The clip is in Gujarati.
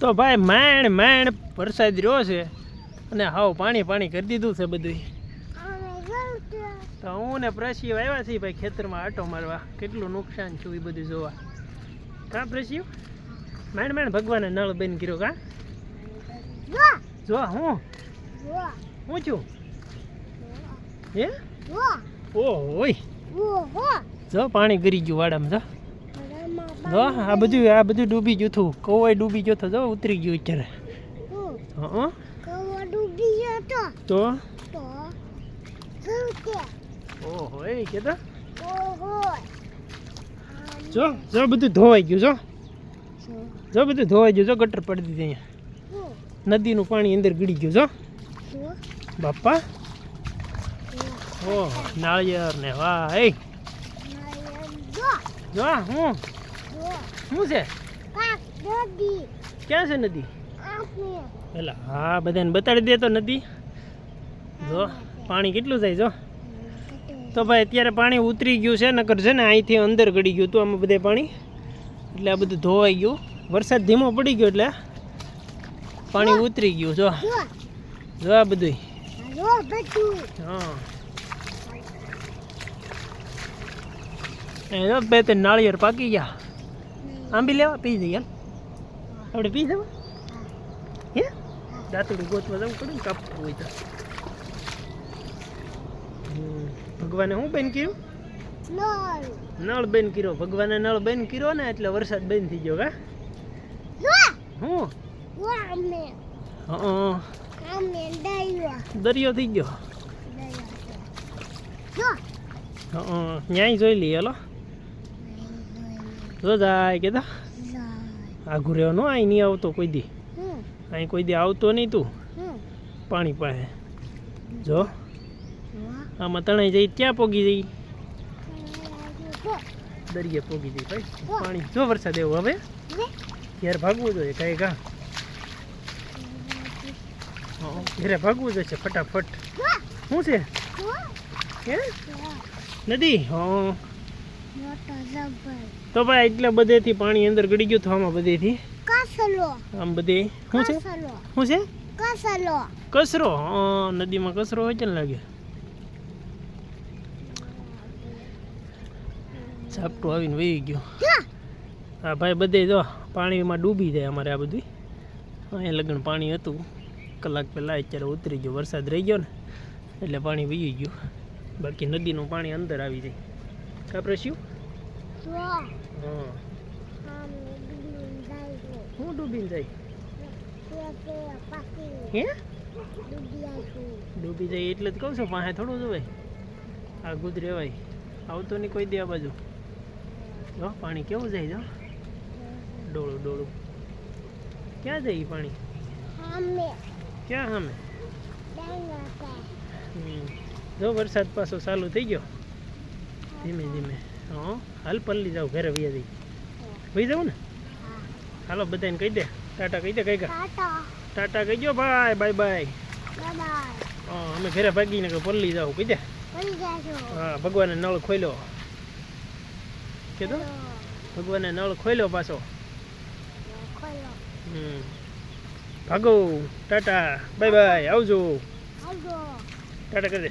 તો ભાઈ માંડ વરસાદ રહ્યો છે અને હાવ પાણી કરી દીધું છે બધું. તો હું ને પ્રશિવ આવ્યા છીએ ભાઈ ખેતરમાં આટો મારવા, કેટલું નુકસાન થયું એ બધું જોવા. કાં પ્રશિવ માંડ ભગવાને નળ બંધ કર્યો કાં? જો હું છું હે ઓય જો પાણી ગરી ગયું વાડામાં. જો આ બધું ડૂબી ગયું હતું. કૌવાય ડૂબી ગયો હતો. જો ઉતરી ગયું અત્યારે. તો ઓહો એ કેતો જો બધું ધોવાઈ ગયું. જો બધું ધોવાઈ ગયું. જો ગટર પડી દીધી અહીંયા. નદીનું પાણી અંદર ગળી ગયું. જો બાપા ઓહ નાળિયેર ને વાહ એ જો શું છે? ક્યાં છે નદી? પેલા હા બધાને બતાડી દે તો નદી. જો પાણી કેટલું થાય. જો તો ભાઈ અત્યારે પાણી ઉતરી ગયું છે. નકર છે ને અહીંથી અંદર ગળી ગયું હતું આમાં બધે પાણી, એટલે આ બધું ધોવાઈ ગયું. વરસાદ ધીમો પડી ગયો એટલે પાણી ઉતરી ગયું. જો આ બધું હા એ બે ત્રણ નાળિયેર પાકી ગયા. આંબી લેવા પી જઈએ આપણે પી જવા હે દાંતડું ગોતવા જવું પડે ને કાપવું હોય તો. ભગવાને શું બેન કર્યું? નળ બંધ કર્યો. ભગવાને નળ બંધ કર્યો ને એટલે વરસાદ બંધ થઈ ગયો. કા હું દરિયો થઈ ગયો. ન્યાય જોઈ લઈએ. હલો જો જાય કે આઘું રહ્યો નો અહીં નહીં આવતો કોઈ દી. અહીં કોઈ દી આવતો નહીં તું પાણી પાસે. જો આમાં તણાઈ જઈ ત્યાં પોગી જઈ દરિયે પોગી જઈ ભાઈ પાણી. જો વરસાદ એવો હવે ઘેર ભાગવું જોઈએ. કાંઈ કા ઘેરે ભાગવું જોઈએ ફટાફટ. શું છે હે નદી? હા તો ભાઈ એટલે બધેથી પાણી અંદર ગળી ગયું હતું. આમાં બધેથી આમ બધે શું છે? શું છે? કચરો. હા નદીમાં કચરો હોય છે ને લાગે. ઝાપટું આવીને વહી ગયું. હા ભાઈ બધે જો પાણીમાં ડૂબી જાય અમારે આ બધું. અહીંયા લગન પાણી હતું કલાક પહેલાં, અત્યારે ઉતરી ગયો. વરસાદ રહી ગયો ને એટલે પાણી વહી ગયું. બાકી નદીનું પાણી અંદર આવી જાય. કાપરે શું હા હું ડૂબીને જાય હે ડૂબી જાય એટલે જ કહું છું. પાસે થોડું જોવાય આગું જ રહેવાય. આવતો નહીં કોઈ દે આ બાજુ. જો પાણી કેવું જાય. જો ડોળું ક્યાં જાય પાણી? ક્યાં સામે? જો વરસાદ પાછો ચાલુ થઈ ગયો ધીમે ધીમે. હા હાલ પલ્લી જાવ ઘરે વૈયા જઈ વહી જાવ ને. હાલો બધાને કહી દે ટાટા કહી દે. કઈ ટાટા કહી ગયો ભાઈ. બાય હા અમે ઘરે ભાગીને પલ્લી જાવ કહી દે. હા ભગવાને નળ ખોલ્યો કીધું. ભગવાને નળ ખોલ્યો પાછો. ભાગો ટાટા બાય આવજો. ટાટા કરી દે.